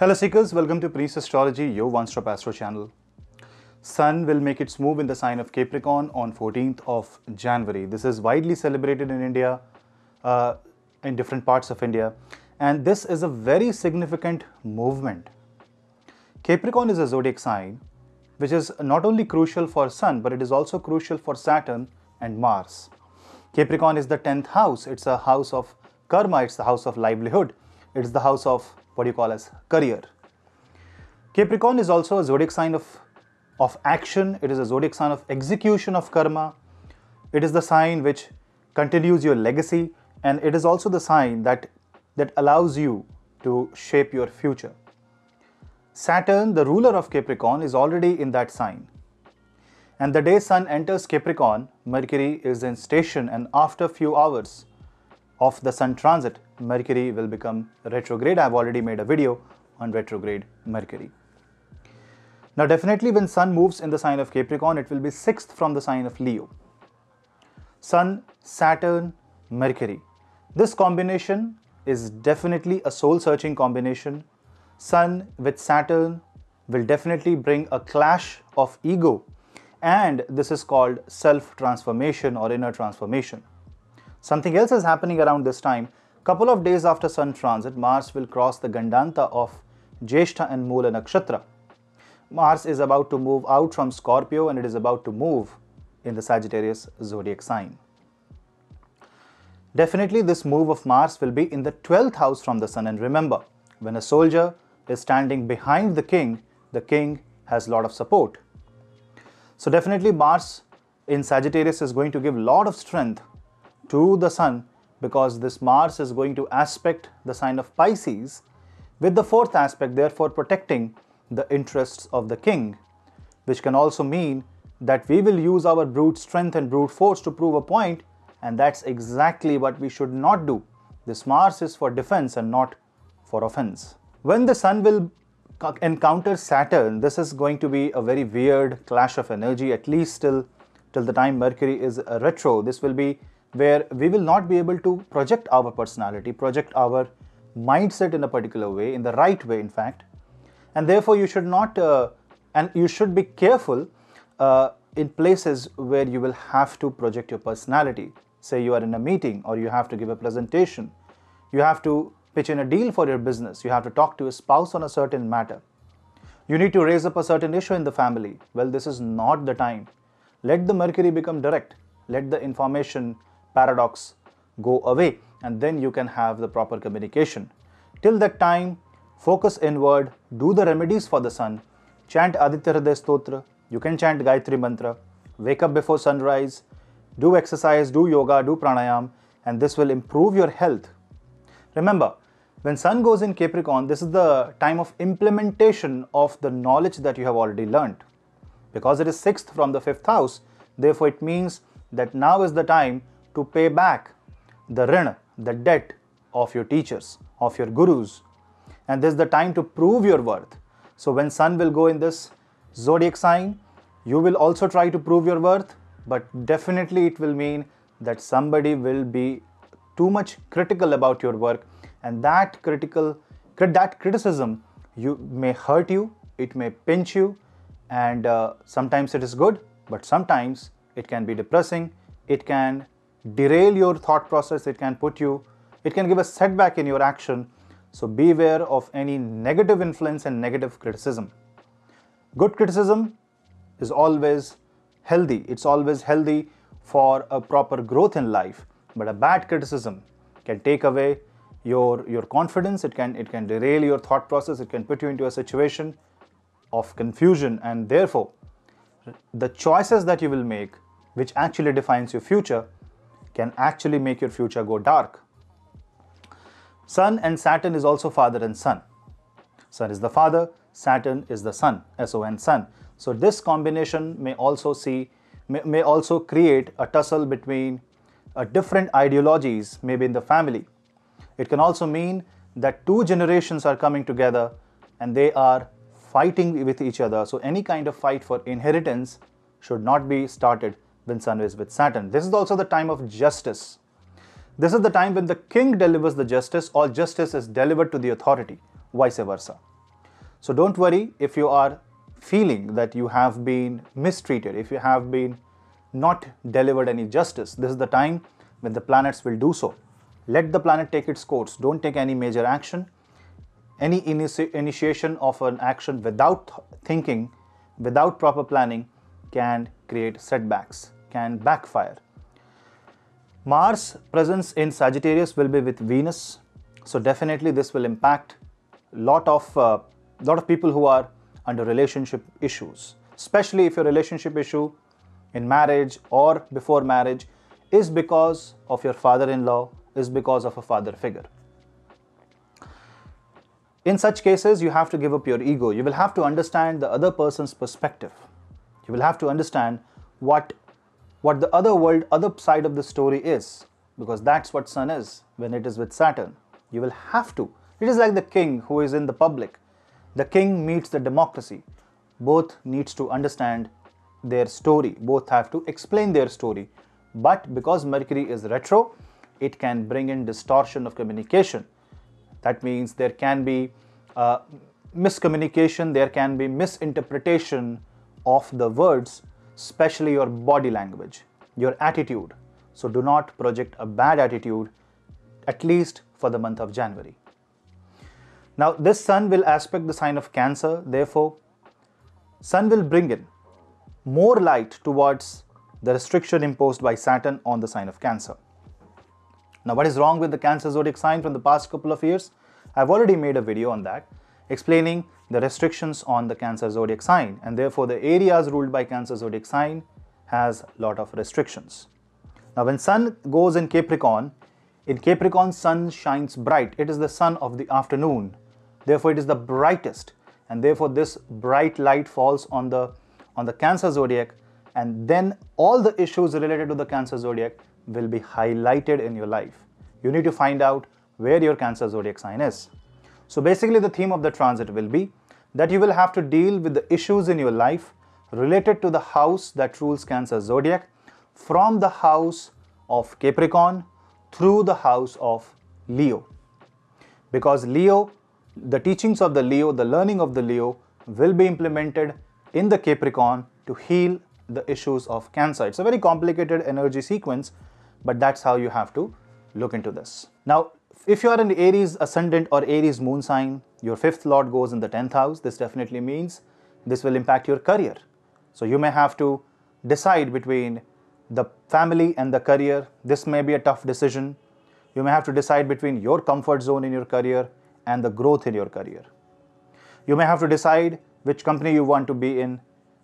Hello Seekers, welcome to Punneits Astrology, your one-stop astro channel. Sun will make its move in the sign of Capricorn on 14th of January. This is widely celebrated in India, in different parts of India, and this is a very significant movement. Capricorn is a zodiac sign which is not only crucial for Sun, but it is also crucial for Saturn and Mars. Capricorn is the 10th house. It's a house of karma, it's the house of livelihood, it's the house of what you call as career. Capricorn is also a zodiac sign of action. It is a zodiac sign of execution of karma. It is the sign which continues your legacy, and it is also the sign that allows you to shape your future. Saturn, the ruler of Capricorn, is already in that sign. And the day Sun enters Capricorn, Mercury is in station, and after a few hours of the Sun transit, Mercury will become retrograde. I have already made a video on retrograde Mercury. Now definitely when Sun moves in the sign of Capricorn, it will be 6th from the sign of Leo. Sun, Saturn, Mercury. This combination is definitely a soul-searching combination. Sun with Saturn will definitely bring a clash of ego, and this is called self-transformation or inner transformation. Something else is happening around this time. Couple of days after Sun transit, Mars will cross the Gandanta of Jyeshtha and Moola Nakshatra. Mars is about to move out from Scorpio, and it is about to move in the Sagittarius zodiac sign. Definitely this move of Mars will be in the 12th house from the Sun, and remember, when a soldier is standing behind the king has a lot of support. So definitely Mars in Sagittarius is going to give a lot of strength to the Sun, because this Mars is going to aspect the sign of Pisces with the 4th aspect, therefore protecting the interests of the king, which can also mean that we will use our brute strength and brute force to prove a point, and that's exactly what we should not do. This Mars is for defense and not for offense. When the Sun will encounter Saturn, this is going to be a very weird clash of energy, at least till the time Mercury is retro. This will be where we will not be able to project our personality, project our mindset in a particular way, in the right way in fact. And therefore you should not, and you should be careful in places where you will have to project your personality. Say you are in a meeting, or you have to give a presentation, you have to pitch in a deal for your business, you have to talk to your spouse on a certain matter, you need to raise up a certain issue in the family. Well, this is not the time. Let the Mercury become direct, let the information paradox go away, and then you can have the proper communication. Till that time, focus inward, do the remedies for the Sun, chant Aditya Hriday Stotra, you can chant Gayatri Mantra, wake up before sunrise, do exercise, do yoga, do pranayam, and this will improve your health. Remember, when Sun goes in Capricorn, this is the time of implementation of the knowledge that you have already learned. Because it is 6th from the 5th house, therefore it means that now is the time to pay back the rin, the debt of your teachers, of your gurus. And this is the time to prove your worth. So when Sun will go in this zodiac sign, you will also try to prove your worth, but definitely it will mean that somebody will be too much critical about your work, and that criticism may hurt you, it may pinch you, and sometimes it is good, but sometimes it can be depressing, it can derail your thought process, it can give a setback in your action. So beware of any negative influence and negative criticism. Good criticism is always healthy. It's always healthy for a proper growth in life. But a bad criticism can take away your confidence. It can derail your thought process. It can put you into a situation of confusion, and therefore the choices that you will make, which actually defines your future, can actually make your future go dark. Sun and Saturn is also father and son. Sun is the father, Saturn is the son, S-O-N, son. So this combination may also create a tussle between different ideologies, maybe in the family. It can also mean that two generations are coming together and they are fighting with each other. So any kind of fight for inheritance should not be started when Sun is with Saturn. This is also the time of justice. This is the time when the king delivers the justice, or justice is delivered to the authority, vice versa. So don't worry if you are feeling that you have been mistreated, if you have been not delivered any justice. This is the time when the planets will do so. Let the planet take its course. Don't take any major action. Any initiation of an action without thinking, without proper planning, can create setbacks, can backfire. Mars presence in Sagittarius will be with Venus. So definitely this will impact lot of people who are under relationship issues, especially if your relationship issue in marriage or before marriage is because of your father-in-law, is because of a father figure. In such cases, you have to give up your ego. You will have to understand the other person's perspective. You will have to understand what the other world, other side of the story is, because that's what Sun is when it is with Saturn. You will have to. It is like the king who is in the public. The king meets the democracy. Both needs to understand their story. Both have to explain their story. But because Mercury is retro, it can bring in distortion of communication. That means there can be miscommunication, there can be misinterpretation of the words, especially your body language, your attitude. So do not project a bad attitude, at least for the month of January. Now this Sun will aspect the sign of Cancer. Therefore, Sun will bring in more light towards the restriction imposed by Saturn on the sign of Cancer. Now what is wrong with the Cancer zodiac sign from the past couple of years? I've already made a video on that, explaining the restrictions on the Cancer zodiac sign, and therefore the areas ruled by Cancer zodiac sign has a lot of restrictions. Now when Sun goes in Capricorn Sun shines bright. It is the sun of the afternoon. Therefore it is the brightest, and therefore this bright light falls on the Cancer zodiac, and then all the issues related to the Cancer zodiac will be highlighted in your life. You need to find out where your Cancer zodiac sign is. So basically the theme of the transit will be that you will have to deal with the issues in your life related to the house that rules Cancer zodiac, from the house of Capricorn through the house of Leo. Because Leo, the teachings of the Leo, the learning of the Leo will be implemented in the Capricorn to heal the issues of Cancer. It's a very complicated energy sequence, but that's how you have to look into this. Now, if you are an Aries ascendant or Aries moon sign, your 5th lord goes in the 10th house. This definitely means this will impact your career. So you may have to decide between the family and the career. This may be a tough decision. You may have to decide between your comfort zone in your career and the growth in your career. You may have to decide which company you want to be in.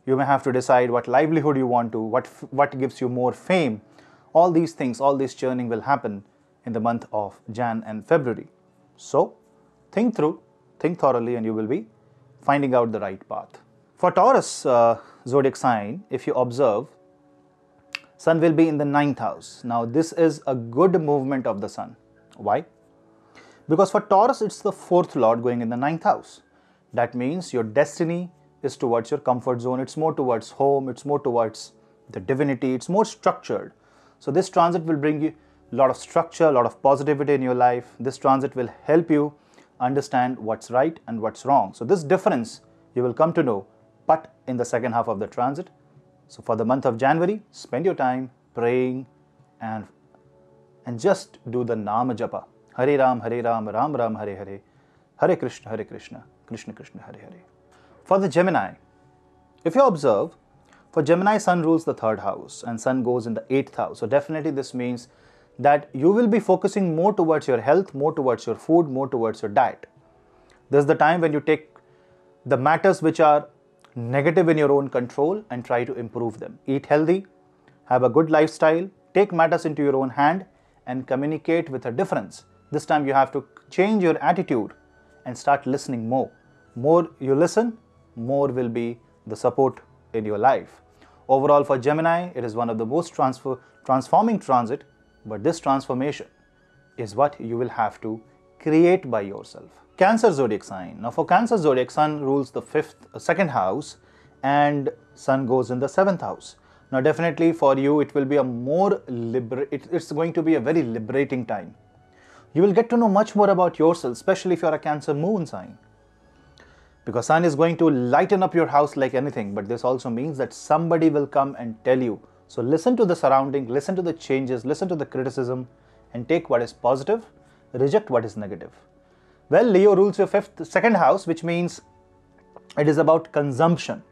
You may have to decide what livelihood you want to, what gives you more fame. All these things, all this churning will happen in the month of Jan and February. So think through, think thoroughly, and you will be finding out the right path. For Taurus zodiac sign, if you observe, Sun will be in the 9th house. Now this is a good movement of the Sun. Why? Because for Taurus, it's the 4th lord going in the 9th house. That means your destiny is towards your comfort zone. It's more towards home. It's more towards the divinity. It's more structured. So this transit will bring you a lot of structure, a lot of positivity in your life. This transit will help you understand what's right and what's wrong. So this difference you will come to know, but in the second half of the transit. So for the month of January, spend your time praying and just do the Nama Japa. Hare Ram, Ram Ram, Hare Hare, Hare Krishna, Krishna Krishna, Hare Hare. For the Gemini, if you observe, for Gemini, Sun rules the 3rd house and Sun goes in the 8th house. So definitely this means that you will be focusing more towards your health, more towards your food, more towards your diet. This is the time when you take the matters which are negative in your own control and try to improve them. Eat healthy, have a good lifestyle, take matters into your own hand and communicate with a difference. This time you have to change your attitude and start listening more. More you listen, more will be the support in your life. Overall for Gemini, it is one of the most transforming transit, but this transformation is what you will have to create by yourself. Cancer zodiac sign. Now for Cancer zodiac, Sun rules the 2nd house and Sun goes in the 7th house. Now definitely for you, it will be a more it's going to be a very liberating time. You will get to know much more about yourself, especially if you are a Cancer moon sign. because sun is going to lighten up your house like anything, but this also means that somebody will come and tell you. So listen to the surrounding, listen to the changes, listen to the criticism, and take what is positive, reject what is negative. Well, Leo rules your second house, which means it is about consumption.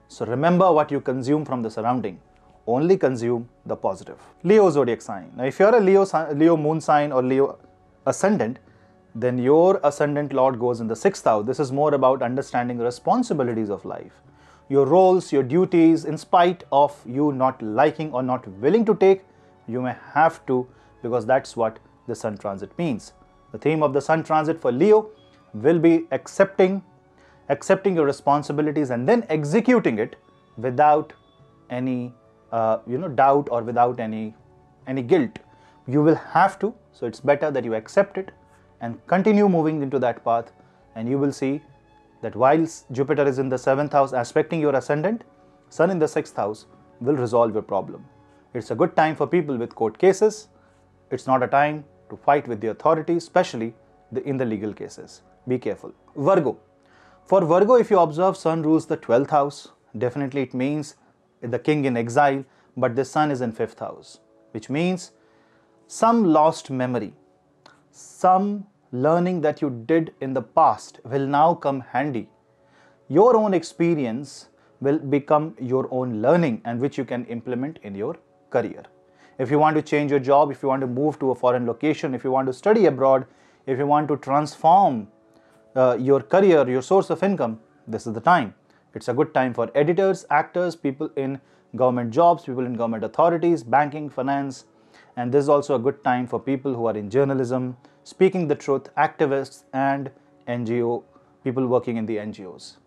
So remember what you consume from the surrounding. Only consume the positive. Leo zodiac sign. Now if you are a Leo moon sign or Leo ascendant, then your ascendant lord goes in the 6th house. This is more about understanding the responsibilities of life. Your roles, your duties, in spite of you not liking or not willing to take, you may have to, because that's what the sun transit means. The theme of the sun transit for Leo will be accepting your responsibilities and then executing it without any doubt or without any guilt. You will have to, so it's better that you accept it and continue moving into that path, and you will see that whilst Jupiter is in the 7th house aspecting your ascendant, Sun in the 6th house will resolve your problem. It's a good time for people with court cases. It's not a time to fight with the authorities, especially in the legal cases. Be careful. Virgo. For Virgo, if you observe, Sun rules the 12th house. Definitely it means the king in exile, but the Sun is in 5th house, which means some lost memory, some learning that you did in the past will now come handy. Your own experience will become your own learning, and which you can implement in your career. If you want to change your job, if you want to move to a foreign location, if you want to study abroad, if you want to transform your career, your source of income, this is the time. It's a good time for editors, actors, people in government jobs, people in government authorities, banking, finance, and this is also a good time for people who are in journalism, speaking the truth, activists, and NGO, people working in the NGOs.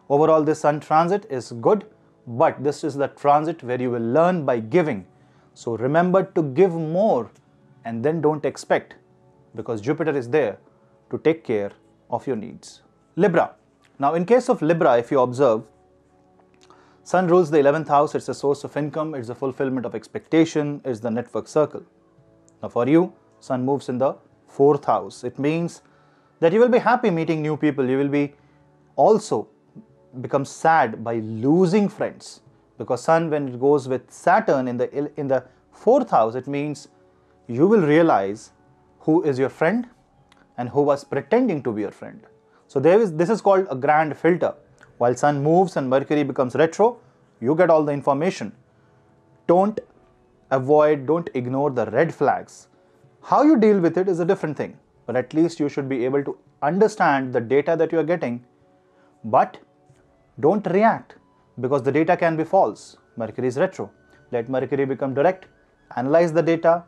Overall, this Sun transit is good, but this is the transit where you will learn by giving. So remember to give more and then don't expect, because Jupiter is there to take care of your needs. Libra. Now in case of Libra, if you observe, Sun rules the 11th house. It's a source of income, it's a fulfillment of expectation, it's the network circle. Now for you, Sun moves in the 4th house. It means that you will be happy meeting new people. You will be also become sad by losing friends, because Sun, when it goes with Saturn in the 4th house, it means you will realize who is your friend and who was pretending to be your friend. So this is called a grand filter. While Sun moves and Mercury becomes retro, you get all the information. Don't ignore the red flags. How you deal with it is a different thing, but at least you should be able to understand the data that you are getting, but don't react, because the data can be false. Mercury is retro. Let Mercury become direct, analyze the data,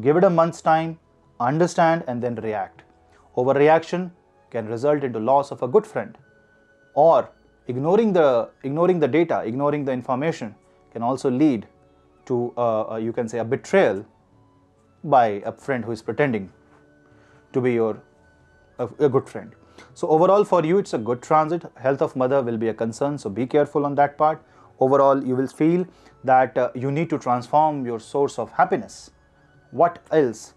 give it a month's time, understand, and then react. Overreaction can result into loss of a good friend, or ignoring the data, ignoring the information can also lead to you can say a betrayal by a friend who is pretending to be a good friend. So overall for you, it's a good transit. Health of mother will be a concern, so be careful on that part. Overall, you will feel that you need to transform your source of happiness. What else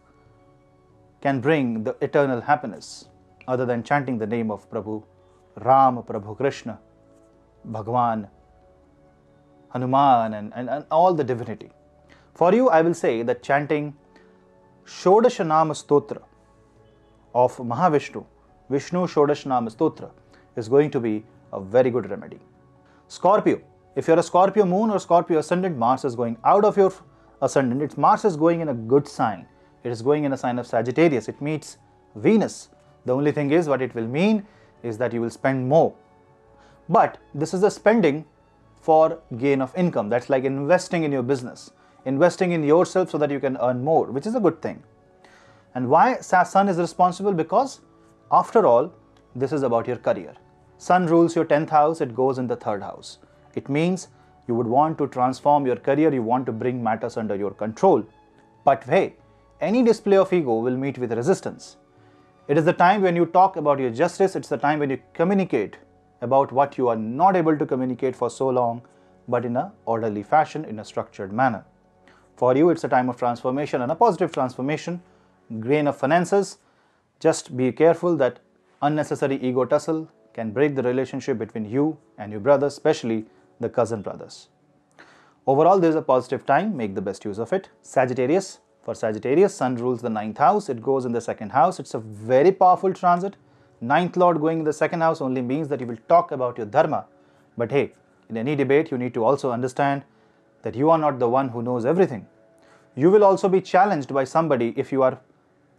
can bring the eternal happiness other than chanting the name of Prabhu Ram, Prabhu Krishna, Bhagwan, Hanuman, and all the divinity? For you, I will say that chanting Shodashanama Stotra of Mahavishnu, Vishnu Shodashanama Stotra, is going to be a very good remedy. Scorpio. If you're a Scorpio moon or Scorpio ascendant, Mars is going out of your ascendant. Mars is going in a good sign. It is going in a sign of Sagittarius. It meets Venus. The only thing is, what it will mean is that you will spend more. But this is a spending for gain of income. That's like investing in your business, investing in yourself so that you can earn more, which is a good thing. And why Sun is responsible? Because after all, this is about your career. Sun rules your 10th house. It goes in the 3rd house. It means you would want to transform your career. You want to bring matters under your control. But hey, any display of ego will meet with resistance. It is the time when you talk about your justice. It's the time when you communicate about what you are not able to communicate for so long, but in an orderly fashion, in a structured manner. For you, it's a time of transformation and a positive transformation. Grain of finances. Just be careful that unnecessary ego tussle can break the relationship between you and your brothers, especially the cousin brothers. Overall, this is a positive time. Make the best use of it. Sagittarius. For Sagittarius, Sun rules the 9th house. It goes in the 2nd house. It's a very powerful transit. 9th Lord going in the 2nd house only means that you will talk about your dharma. But hey, in any debate, you need to also understand that you are not the one who knows everything. You will also be challenged by somebody if you are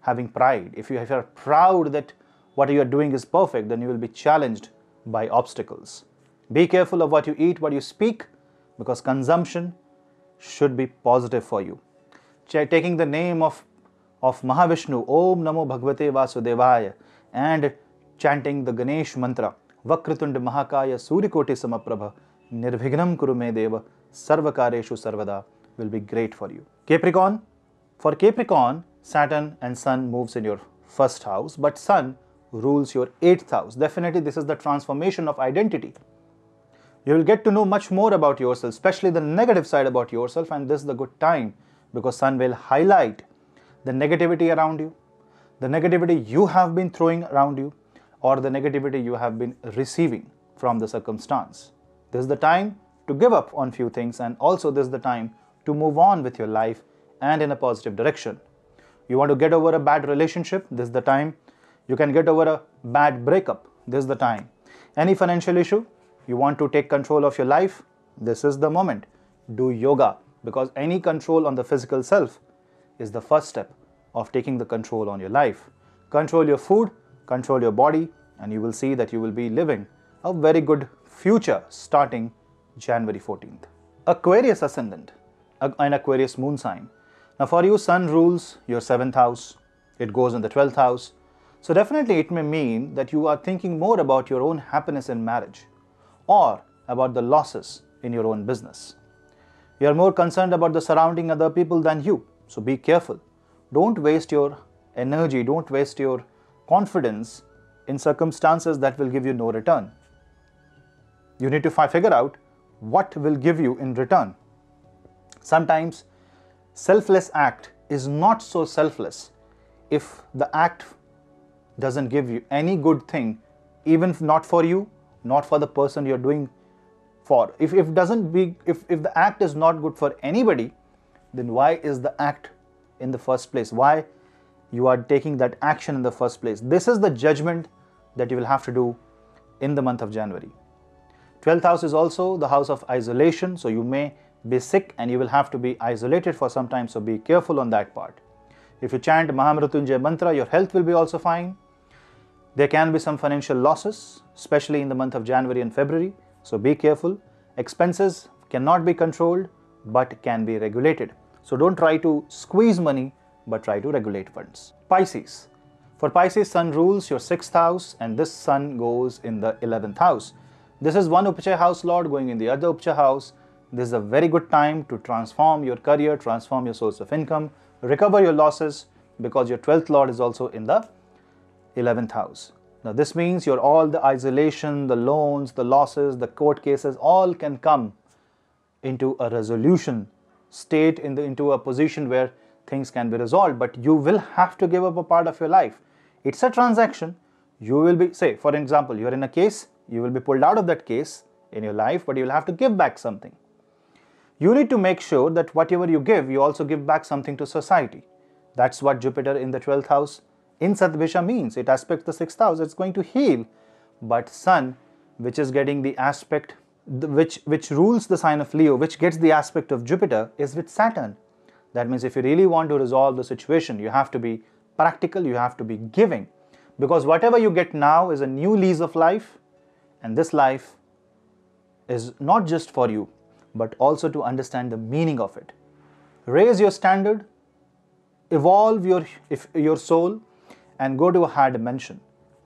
having pride. If you are proud that what you are doing is perfect, then you will be challenged by obstacles. Be careful of what you eat, what you speak, because consumption should be positive for you. Taking the name of Mahavishnu, Om Namo Bhagavate Vasudevaya, and chanting the Ganesh mantra, Vakratunda Mahakaya Surikoti Samaprabha, Nirvignam Kurume Deva, Sarvakareshu Sarvada, will be great for you. Capricorn. For Capricorn, Saturn and Sun moves in your 1st house, but Sun rules your 8th house. Definitely this is the transformation of identity. You will get to know much more about yourself, especially the negative side about yourself, and this is the good time because Sun will highlight the negativity around you, the negativity you have been throwing around you, or the negativity you have been receiving from the circumstance. This is the time to give up on few things, and also this is the time to move on with your life and in a positive direction. You want to get over a bad relationship, this is the time. You can get over a bad breakup, this is the time. Any financial issue, you want to take control of your life, this is the moment. Do yoga, because any control on the physical self is the first step of taking the control on your life. Control your food, control your body, and you will see that you will be living a very good future starting January 14th. Aquarius ascendant, an Aquarius moon sign. Now for you, Sun rules your 7th house. It goes in the 12th house. So definitely it may mean that you are thinking more about your own happiness in marriage or about the losses in your own business. You are more concerned about the surrounding other people than you. So be careful. Don't waste your energy, don't waste your confidence in circumstances that will give you no return. You need to figure out what will give you in return. Sometimes selfless act is not so selfless if the act doesn't give you any good thing, even if not for you, not for the person you're doing for. If the act is not good for anybody, then why is the act in the first place? Why you are taking that action in the first place? This is the judgment that you will have to do in the month of January. 12th house is also the house of isolation, so you may be sick and you will have to be isolated for some time, so be careful on that part. If you chant Mahamrityunjay mantra, your health will be also fine. There can be some financial losses, especially in the month of January and February, so be careful. Expenses cannot be controlled but can be regulated. So don't try to squeeze money but try to regulate funds. Pisces. For Pisces, Sun rules your 6th house and this Sun goes in the 11th house. This is one Upachaya house lord going in the other Upachaya house. This is a very good time to transform your career, transform your source of income, recover your losses, because your 12th lord is also in the 11th house. Now this means all the isolation, the loans, the losses, the court cases, all can come into a resolution state, into a position where things can be resolved, but you will have to give up a part of your life. It's a transaction. You will be, say for example, you are in a case, you will be pulled out of that case in your life, but you will have to give back something. You need to make sure that whatever you give, you also give back something to society. That's what Jupiter in the 12th house in Satbhisha means. It aspects the 6th house, it's going to heal. But Sun, which is getting the aspect, which rules the sign of Leo, which gets the aspect of Jupiter, is with Saturn. That means if you really want to resolve the situation, you have to be practical, you have to be giving. Because whatever you get now is a new lease of life, and this life is not just for you, but also to understand the meaning of it. Raise your standard, evolve your soul, and go to a higher dimension.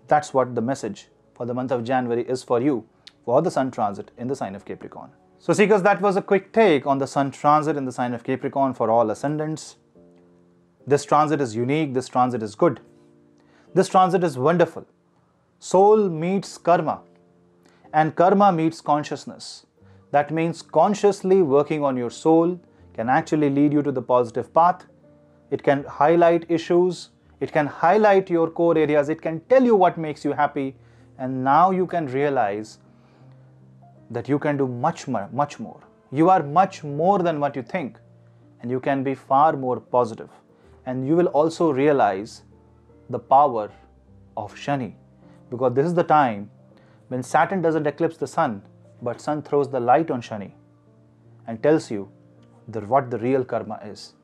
That's what the message for the month of January is for you, for the Sun transit in the sign of Capricorn. So seekers, that was a quick take on the Sun transit in the sign of Capricorn for all ascendants. This transit is unique, this transit is good. This transit is wonderful. Soul meets karma, and karma meets consciousness. That means consciously working on your soul can actually lead you to the positive path. It can highlight issues, it can highlight your core areas, it can tell you what makes you happy, And now you can realize that you can do much more. You are much more than what you think, and you can be far more positive. And you will also realize the power of Shani, because this is the time when Saturn doesn't eclipse the Sun, but Sun throws the light on Shani and tells you what the real karma is.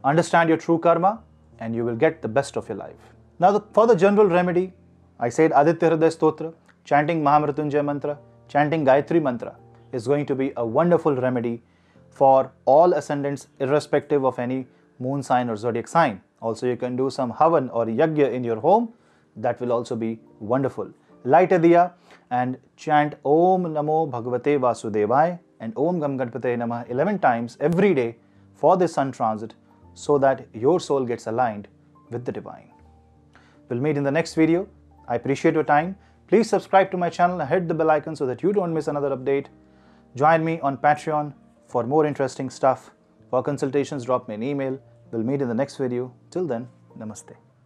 Understand your true karma and you will get the best of your life. Now for the general remedy, I said Aditya Hriday Stotra, chanting Mahamrityunjay mantra, chanting Gayatri mantra is going to be a wonderful remedy for all ascendants irrespective of any moon sign or zodiac sign. Also you can do some havan or yagya in your home. That will also be wonderful. Light a diya and chant Om Namo Bhagavate Vasudevaya and Om Gam Ganpate Namah 11 times every day for this sun transit, so that your soul gets aligned with the divine. We'll meet in the next video. I appreciate your time. Please subscribe to my channel and hit the bell icon so that you don't miss another update. Join me on Patreon for more interesting stuff. For consultations, drop me an email. We'll meet in the next video. Till then, namaste.